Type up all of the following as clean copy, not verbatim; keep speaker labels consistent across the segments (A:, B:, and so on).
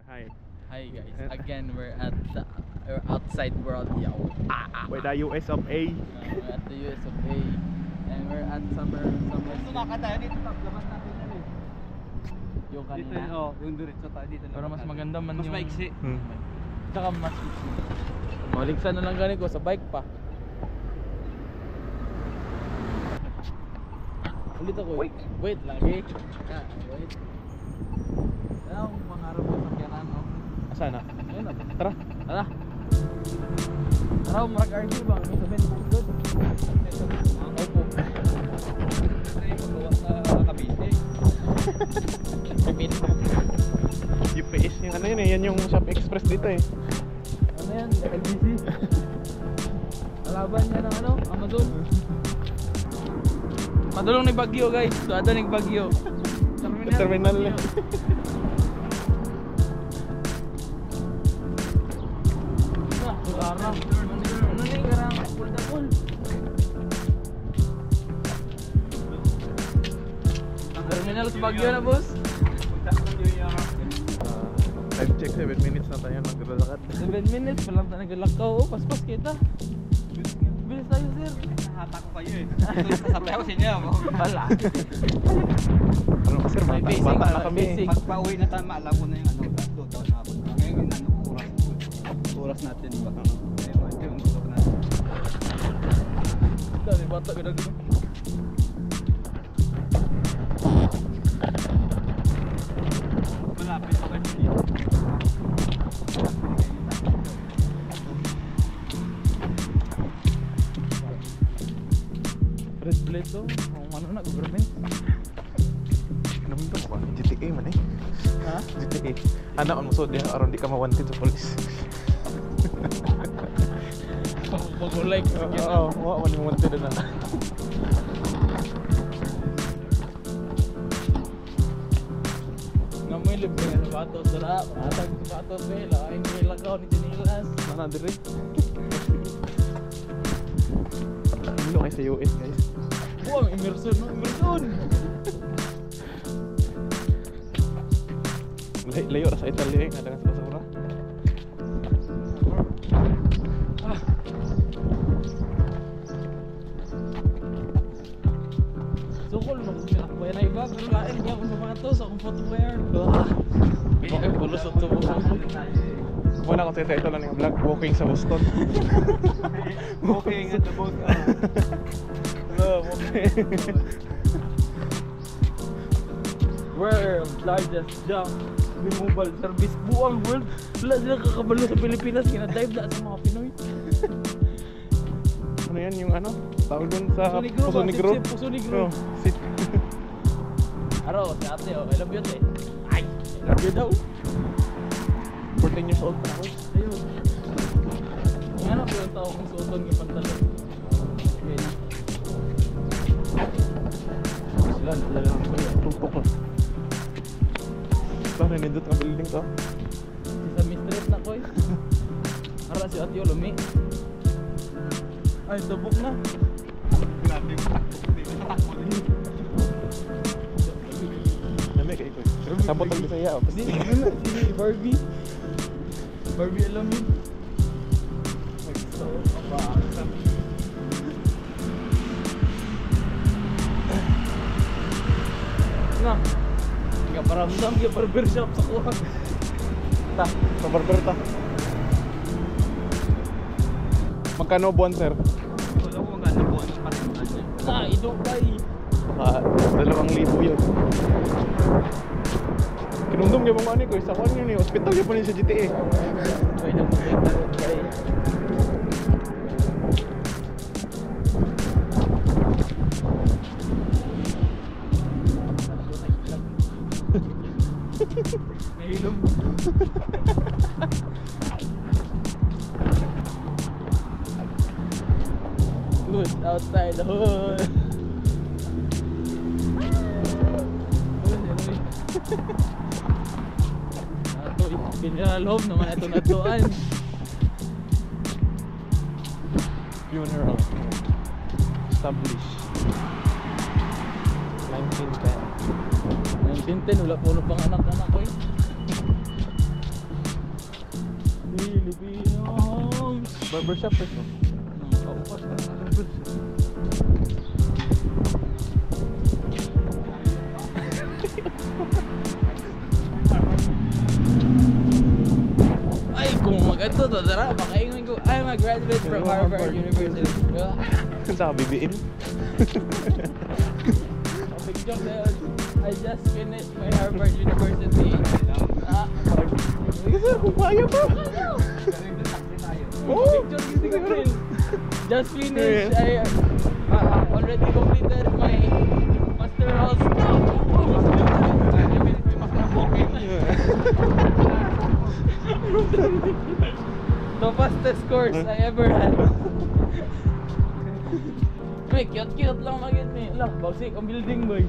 A: Hi.
B: Hi guys. Again, we're outside world.
A: We're the US of A.
B: We're at the US of A. And we're at summer.
C: Tumakad tayo dito, labas natin yun eh.
B: Yung
C: Dito
B: kanina.
C: oh, yung diretso tayo dito.
B: Pero mas maganda man
C: mas
B: yung...
C: maiksi.
B: Tsaka mas maiksi. Maligsan na lang ganit ko sa bike pa. Ulit ako. Wait lagi. Wait. Ano ang pangarap mo sa kyanan?
A: Asa na?
B: Ayun na.
A: Tara.
B: Tara. Tara, marag RV ba? May sabihin mo good. Opo.
C: Kasi magawa sa Cavite.
A: UPS yung ano yun eh. Yan yung Shop Express dito eh.
B: Ano yan? LBC? Kalaban niya ng ano? Amazon? Madulong ni Bagyo guys. Tuwada ni Bagyo.
A: Terminal na.
B: Karang. Ano na yung karang? Pull. Terminal sa Bagyo na boss.
A: Time check 7 minutes na tayo naglalakad.
B: 7 minutes pa lang tayo naglalakaw. Oh, paspas kita. Bilis tayo sir.
C: Nahata ko kayo eh. Sasabay ako sa inyo.
B: Wala.
A: Ano kasi
B: May basic,
A: bata na kami.
B: basic.
C: Pag pauwi na tayo, maalam ko na yung ano. Doon na ako. Ngayon yung ano, oras natin. Baka ngayon yung gusto ko natin.
B: Dami bata ka na gano'n.
C: Malapit pa kayo dito.
B: Red plate to. Kung ano na, government.
A: Ano mo ba? GTA man eh.
B: Ha?
A: GTA. Ano ang musod yan? Aron di ka mawanted sa polis.
B: Pag-like.
A: Oo, wala man yung wanted na.
B: Nga mo yung libre na sapatos. Dala, matag sapatos eh. Lakain ko yung lagaw ni Janilas.
A: Sana dire. Ano kayo sa US guys?
B: Buwang immersion no? Immersion!
A: Layo ra sa Italia eh. Kadang sa basura.
B: Sukol mo kung pinakbaya na iba. Pero lain niya akong sapatos. Akong footwear. Ay, bulusot sa buso.
A: Muna ako sa ito lang yung vlog. Walking sa Boston.
C: Walking at the boat.
A: Hello, walking.
B: World largest jump removal service buong world. Wala silang kakabalo sa Pilipinas. Kinadive na sa mga Pinoy.
A: Ano yan yung ano? Tawag dun sa
B: Puso Negro. Puso Negro.
A: Oh, sit.
B: Araw, si ate oh. I love you ate. Ay! I love you daw.
A: 14 years old pa ako.
B: Ayun. Nga na po yung tao kong suotong yung pantalon. Okay na. Sila, talaga ng kuya.
A: Tumpok lang. Saan nindot ang building to?
B: Si sa mistress na ko eh. Ara si ate Olumi. Ay, tabok na.
C: Grabe yung takbo. Takbo din.
A: Dami kayo ko. Sabot ang Bisaya.
B: Hindi, ano si Barbie. Barbie alam yun. So, kapaksa. Na. Hindi ka paramdam yung barbershop sa kuha.
A: Ta, sa barber ta. Magkano buwan sir?
C: Wala ko maganda po ang patunan niya.
B: Sa Dubai.
A: Baka 2,000 yun. Kinundong yung mga ko, isa kwan yun eh. Hospital yun po niya sa GTA.
B: Pwede mo sa Dubai. Nahilom. Good outside the hood. Ito, pinaloob naman ito natuan.
A: Funeral. Established. 1910.
B: 1910, wala po pang anak-anak ko eh. Filipinos.
A: Barbershop ito.
B: Kaupas na. Ay, kung mag-ato to, tara, makaingon ko, I'm a graduate from Harvard University.
A: Sa BBM.
B: Picture there, I just finished my Harvard University.
A: Kasi kung kaya pa. Oh!
B: Picture gitu ka rin. Just finished, I already completed my Master of the fastest course I ever had. May cute lang magit ni. Lah, bagsik ang building boy.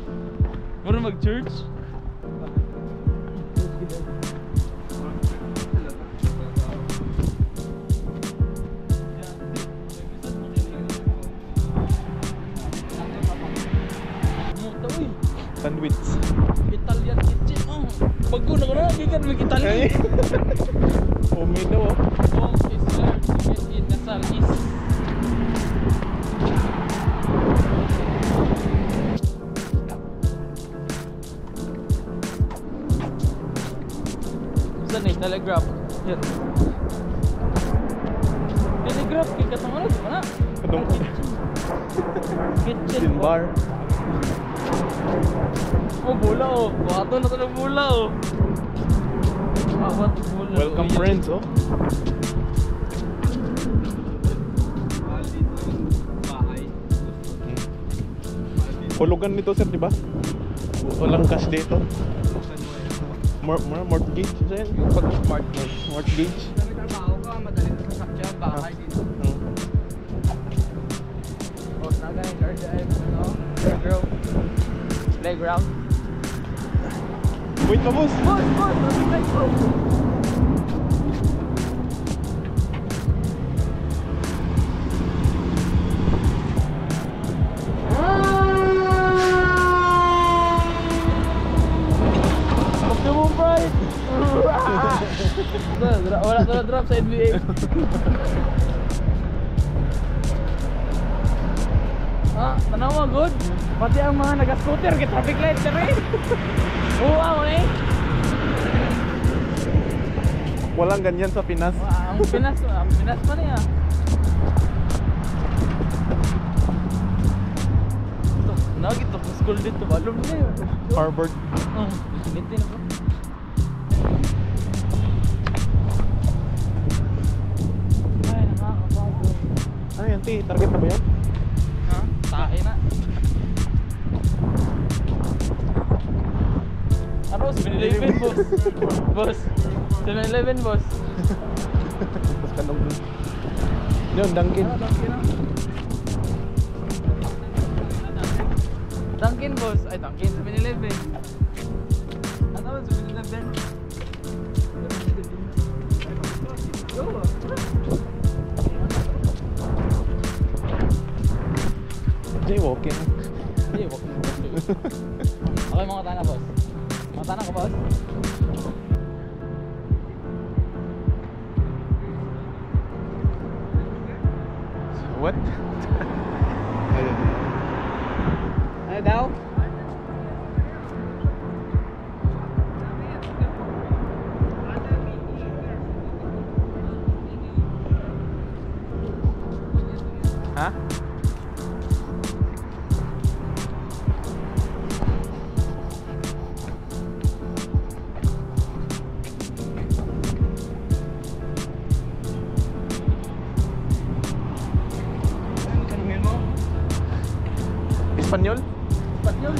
B: Mura mag-church.
A: Sandwich.
B: Italian kitchen. Oh, bago na ko na gikan mag-Italian.
A: Homemade daw oh.
B: Home is learned to get in Nasal East. Saan eh? Telegraph. Yan. Telegraph, kaya katangalas mo na.
A: Kadong
B: Kitchen
A: bar.
B: Oh, bola oh. Buhato na ito ng bola oh. Awat bola.
A: Welcome friends oh.
C: Mahal dito yung bahay.
A: Hulugan nito sir, di ba? Walang cash dito. Mortgage sir. Yung pag mortgage.
C: Kami trabaho ka, madali na sasakyan, bahay dito.
B: Oh, naga yung garden, no? Playground.
A: Wait na boss.
B: Boss! Nabigay ko! Optimum Pride! Wala na drop sa NBA. Ah, tanawa good. Pati ang mga naga-scooter kay traffic light ka rin. Wow eh.
A: Walang ganyan sa Pinas.
B: Ang Pinas pa niya. Ito, nagito sa school dito, balom na yun.
A: Harvard.
B: Siniti na po. Ay, nakakapagod.
A: Ano yan, T? Target na ba yan?
B: Ha? Tae na. Ano? 7-Eleven, boss. Boss. 7-Eleven, boss.
A: Tapos ka nung dun. Yun, Dunkin.
B: Ano, Dunkin na? Dunkin, boss. Ay, Dunkin. 7-Eleven. Ano ba? 7-Eleven? Go.
A: Jaywalking.
B: Hindi, walk na boss. Okay, mga tana, boss. Mga tana ko, boss.
A: What? Ayun.
C: Ano daw?
A: Ha?
C: Ano tanungin mo?
A: Espanyol?
B: Espanyol.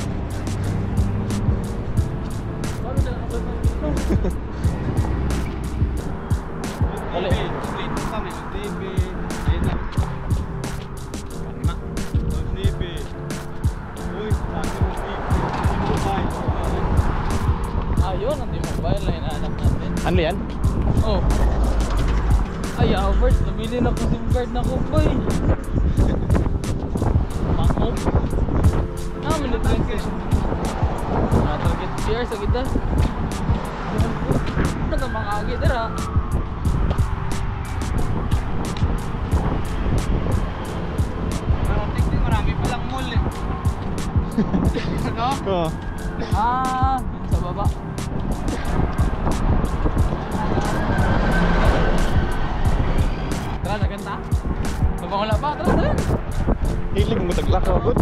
B: Paano na nakabasa dito? Dali.
C: Dito kami, TV. Ayun na. Kalma. TV. Uy, sabi mo TV. Mobile.
B: Ayun, ang mobile na hinahanap natin.
A: Ano yan?
B: Oh. Ay, Albert, nabili na ko SIM card na ko, boy. Mangkok. Ah, minute lang siya. Target PR sa kita. Ano ka mga agi, dara?
C: Ano?
A: Oo.
B: Dun sa baba. Tara, naganta. Mabangula pa, tara.
A: Hiling mo taglak ako agad.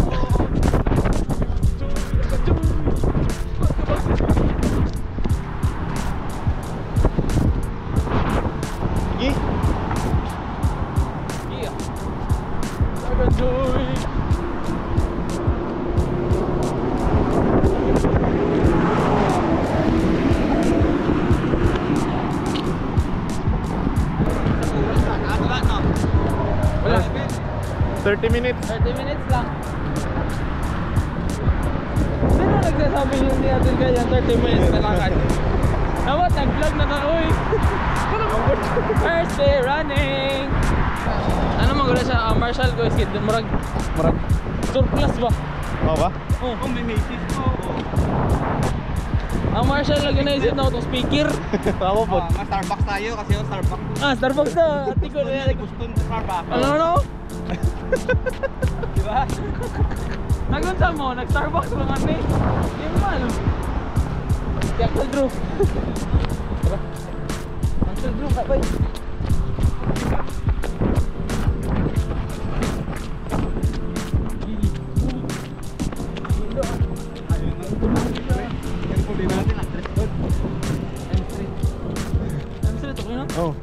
A: Sige.
B: Yeah. Nagajoy. Wala.
A: 30 minutes.
B: 30 minutes lang. Sino nagsasabi yun ni Atin kaya 30 minutes na lakad? Dapat nag-vlog na na, uy! First day running! Ano magula siya? Marshall ko iskid, murag surplus ba?
A: Oo ba?
B: Oh.
C: May macy's ko.
B: Ang Marshall na ganaisip na itong speaker.
A: Tama po.
C: Starbucks tayo kasi yung Starbucks.
B: Starbucks na! Ati ko na
C: Gusto ng Starbucks.
B: Ano?
C: Diba?
B: Nagunsa mo, nag-Starbucks lang kami. Hindi mo alam. Uncle Drew. Tara. Uncle Drew, bye.
C: Yung puli natin, address code.
B: M3, okay na?
A: Oh.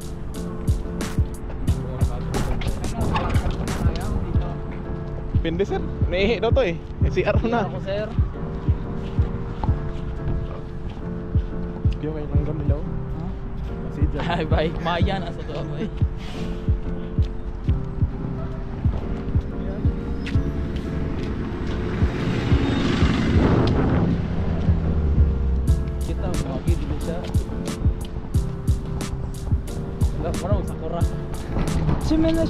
A: Pindi sir. Naihi daw to eh. CR na.
B: Ako, sir.
A: Kaya kayo nang gamilaw. Kasi dyan.
B: Ay, bye. Maya na sa to, bye. Kita, mawagi dito siya. Wala, parang magsakura. Shimena.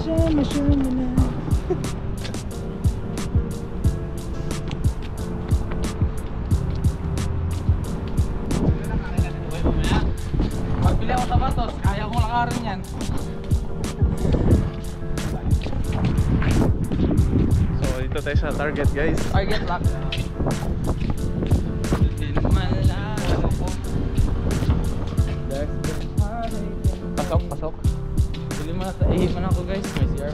B: Magbili ako sapatos, kaya kong lakarin yan.
A: So dito tayo sa target guys.
B: Target lock. Pasok. Bili mo na ihipan ako guys, may CR.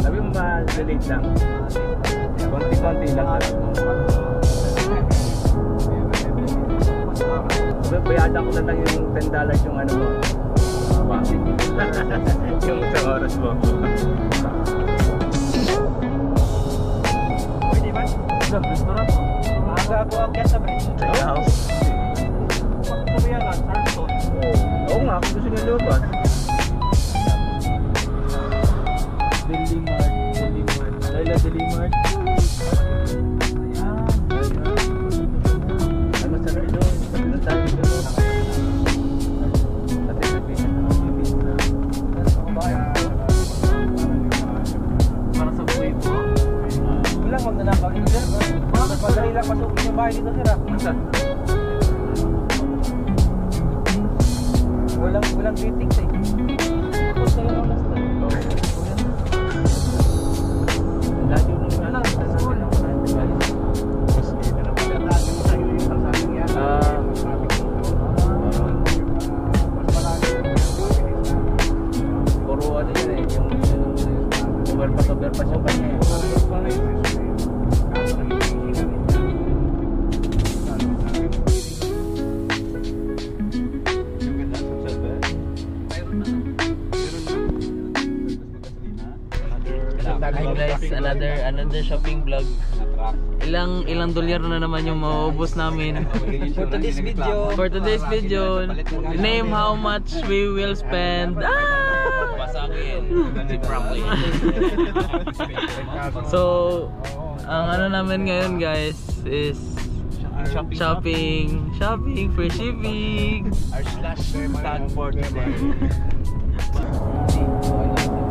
C: Sabi mo ba, delete lang? Konti-konti lang. Bayadan ko na lang yung $10 yung ano mo. Yung sa oras mo. Pwede ba?
B: Restaurant.
C: Maaga ako ang guest sa bridge.
A: House.
C: Pagkuya lang, Sarson. Oo nga, kung gusto niya lumabas.
B: Delimart. Laila Delimart.
C: Ano sa rin doon? Sabi na tayo doon. Sabi na pizza.
B: Para sa buhay po.
C: Wala, huwag na nakawin sir. Madali lang pasukin yung bahay dito sir. Walang critics eh.
B: Tapos tayo ng last time.
C: Lagi yung wala. Puro ano yun eh. Yung overpass yung kanya eh.
B: Hi guys, another shopping vlog. Ilang dolyar na naman yung mauubos namin. For today's video, name how much we will spend. So, ang ano namin ngayon guys is shopping, free shipping.
C: Our slash tag for today.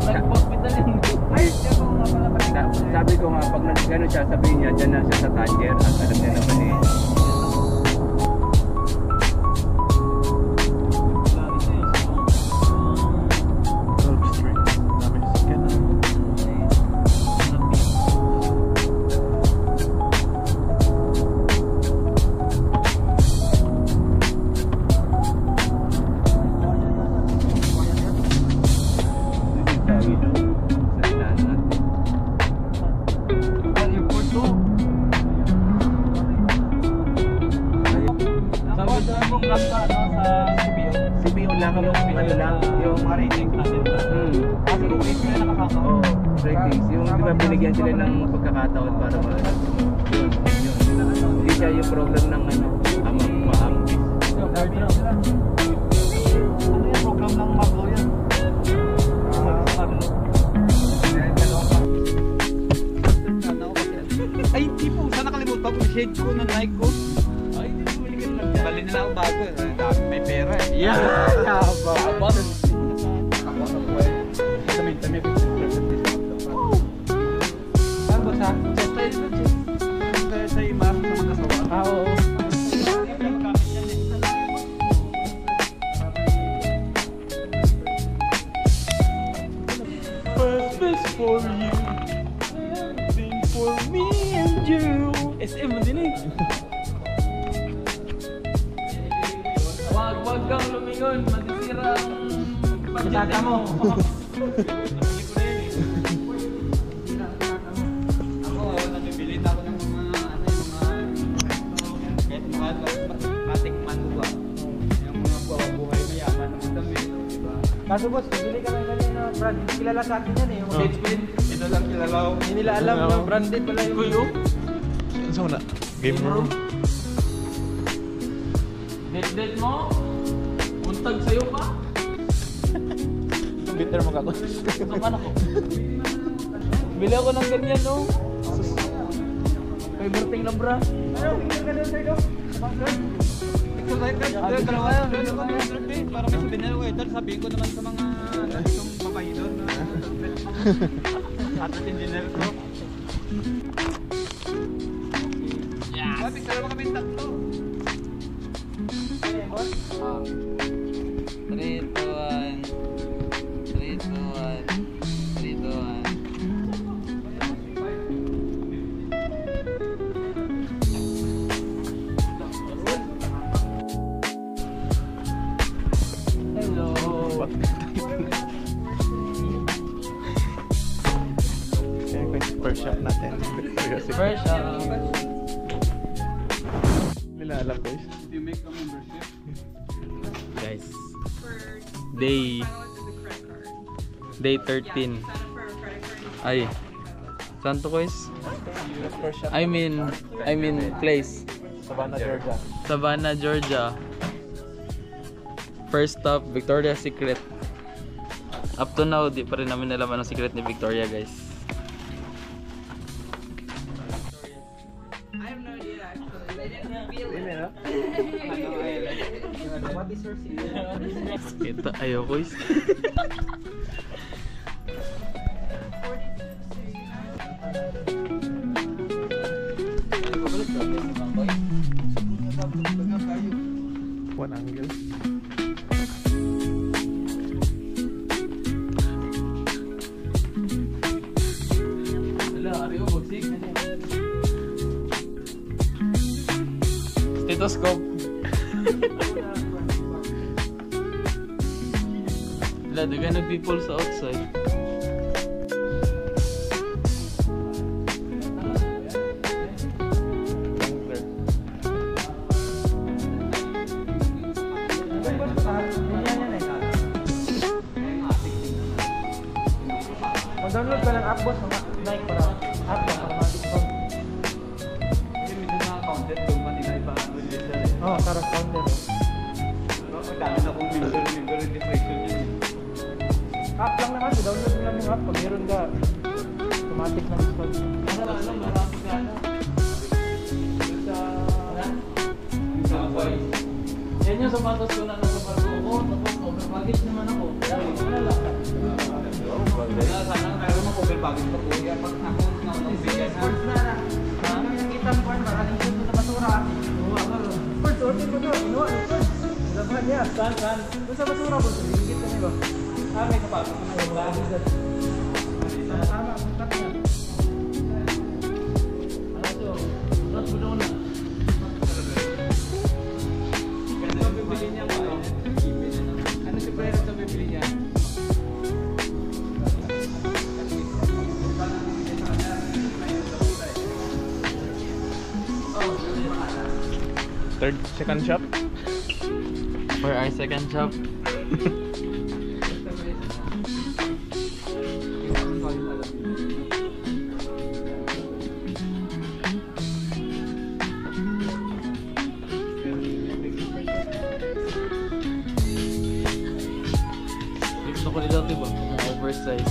B: Nag-hospital yun.
C: Ay, siya ko nga pala sabi ko nga, pag nag-ano siya, sabihin niya, dyan na siya sa Tanger. At alam niya naman eh. Binigyan sila ng pagkakataon para hindi siya yung program ng maambis. Ano yung program ng Maglo yan? Ay, hindi po. Sana nakalimutan ko yung shade ko ng Nike ko. Ay, hindi ko balikan lang. Bali nila ako bago. May pera eh. Yeah! Abot!
B: For you, everything for me and you. SM mo din eh. Wag kang lumingon, masisira ang pagkita mo.
C: Ako, nabibili na ako ng mga kahit mga matikman ko ba? Yung mga buhay mayaman ng damit, diba?
B: Kaso boss, bili ka lang kanina, Brad. Kilala sa akin yan eh. Yung
C: Shades ko yun, ito lang kilala ko.
B: hindi nila alam na branded pala yung
A: Kuyo? Saan na? Game room?
B: Date mo? Untag sa'yo pa?
A: Bitter mo ka ko.
B: Naman ako. Bili ako ng ganyan no? Kay Berting Labra. Ayaw, hindi ka doon sa'yo.
C: Para may souvenir ko ito, sabihin ko naman sa mga itong babae doon at engineer ko. Yeah! Sabi, kalawa kami tatlo.
B: Okay, boss?
C: 3, 2, 1 3, 2, 1 3, 2, 1
B: Hello.
A: Kaya ko yung first shot natin.
B: First,
A: Nila alam guys.
C: Do you make a membership?
B: guys, day 13. Ay, saan to guys?
A: First shot.
B: I mean place.
A: Savannah, Georgia.
B: Savannah, Georgia. First stop, Victoria's Secret. Up to now, di pa rin namin nalaman ang secret ni Victoria, guys.
D: I have no idea actually. They didn't reveal
A: Hindi
D: it.
A: na?
C: What is your secret?
B: Ito, ayaw guys.
A: One angle.
B: Wala, ariyo, bagsik. Stethoscope. Wala, dagan ng people sa outside.
E: Mag-download ka ng app boss, mga Nike para app ka para mag-discount.
C: Kasi minsan mga content doon pa nila ipaano nila eh.
E: Oo, para counter.
C: Ang dami na kong member registration yun.
E: App lang naman, download mo lang yung app. Pag meron ka, automatic na discount.
B: Marami ka na. Yan yung sapatos ko na nasa barko ko. Tapos Overpackage naman ako. Wala lang.
C: Sana meron mo cover bagay pa kuya. Pag ako ng bigyan ha.
E: Ano yung nakita mo pa? Maraming dito sa basura. First, order mo daw. Inuwa, first. Laban niya. Saan? Doon sa basura po. Hingit kami ba? May kapapos na yung mga agad. Tama, cut na.
B: Ano to? Ras mo na.
C: Ano bibili niya ba? Ano si Brero sa bibili niya?
A: Second shop.
B: For our second shop. Gusto ko nila diba? Mga oversize.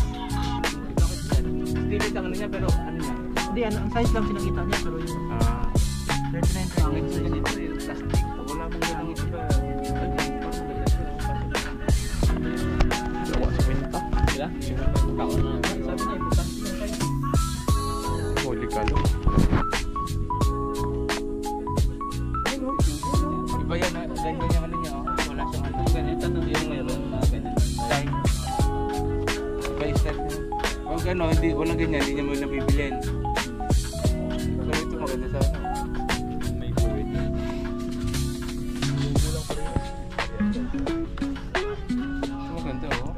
C: Stevie ang ano niya pero ano niya?
E: Hindi, ang size lang sinakita niya. Pero yung 39
C: Ang ito ganito yung plastic. Wala mong ganang ito ba?
A: Gawa sa kwenta.
B: Sila? Kako na.
E: Sabi niya, importante yung size.
A: Holy kalo.
C: Iba yan, ganyan yung ano niya. Wala siyang ano. Ganito na yung mayroon na ganyan. Line. Iba yung step niya. Huwag ano, walang ganyan, hindi niya mo nabibilin. Pero ito maganda sa ano. May buwit. Ito maganda oh.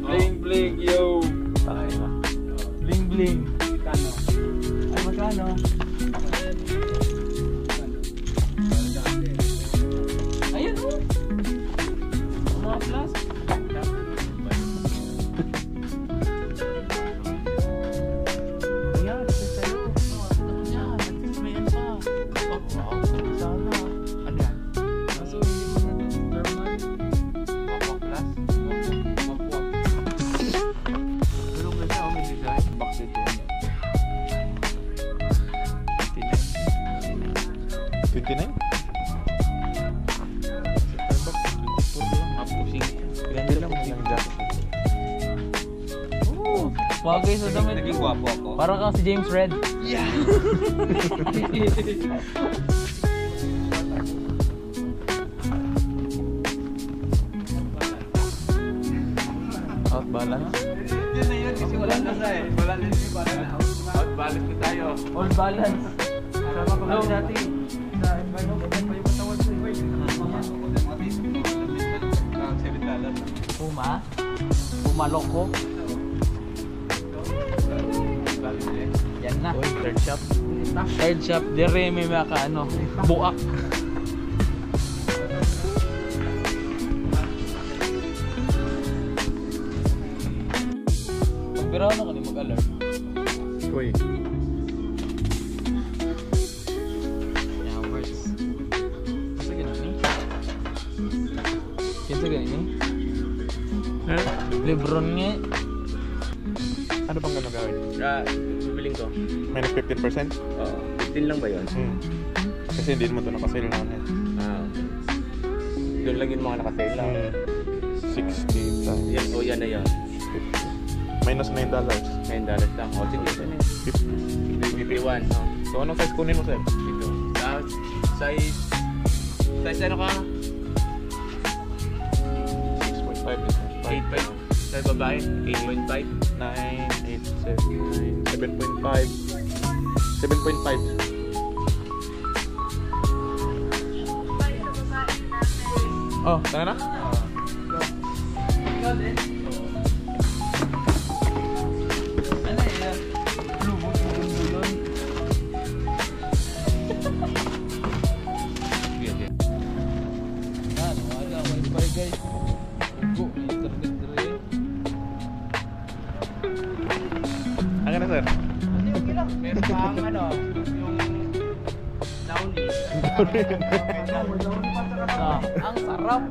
C: Bling bling yo.
A: Tayo na.
E: Bling bling. Ay, magkano?
B: Ayan o! Mga plus.
E: Ayan, ito sa'yo.
B: Yan, may ano pa.
E: Wow, sana.
C: Ano yan?
B: Kaso hindi mo na din per month.
C: Wapwap plus? Wapwap. Pero ang ganda oh, may design. Box ito.
A: 29?
C: Mapusing.
A: Ganda lang ang jacket.
B: Bagay sa damit.
C: Naging gwapo ako.
B: Parang kang si James Red.
A: Out balance.
C: Yun na yun kasi wala na sa eh. Wala na yung balance. Outbalance na tayo.
B: All balance.
E: Sama ko kami dati. Sa environment, ganyan pa yung katawan ko.
B: Puma. Puma Loco. Yan na.
A: Uy, third shop.
B: Third shop. Dire may maka ano. Buak. Pagbiraw na ka ni mag-alert.
A: Uy.
B: Yeah, words. Kasi ganun ni. Kasi ganun ni. Lebron nga.
A: Ano bang gano'n gawin?
C: Bibiling ko.
A: Minus 15%?
C: 15 lang ba yun?
A: Kasi hindi naman ito nakasale na ano.
C: Doon lang yung mga nakasale lang.
A: 60 times.
C: Yan, oh yan na yan.
A: 50. Minus $9.
C: $9 lang. O sige, ito na 51.
A: So anong size kunin mo, sir?
C: Ito. Size ano ka?
A: 6.5.
C: 8.5. Sa babae, 8.5.
A: 9, 8, 7, 7.5. 7.5. Oh, tara na?
B: Ikaw din? Ano yan? Lubog mo yun.
C: Okay.
B: Ano, wala ko wifi guys. Ugo, internet dire.
A: Ang na, sir?
E: Hindi, okay lang.
C: Meron pa ang ano, yung Downy.
B: Ang sarap.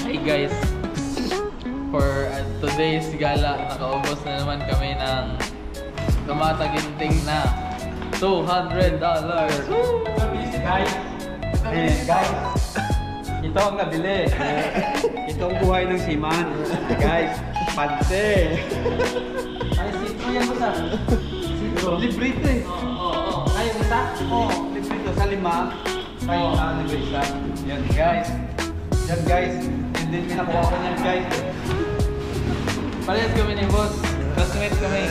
B: Hey guys, for today's gala, nakaubos na naman kami ng tumataginting na $200.
E: Guys, ito ang nabili. Ito ang buhay ng siman. Guys, panse. Ay, sito yan mo sa? Libre ito eh. Ay, yung isa? Oo, libre ito. Sa 5. Ay, libre isa. Yan guys. Yan guys. Yan din pinakuha ko niyan guys.
B: Parehas kami ni boss. Classmate kami.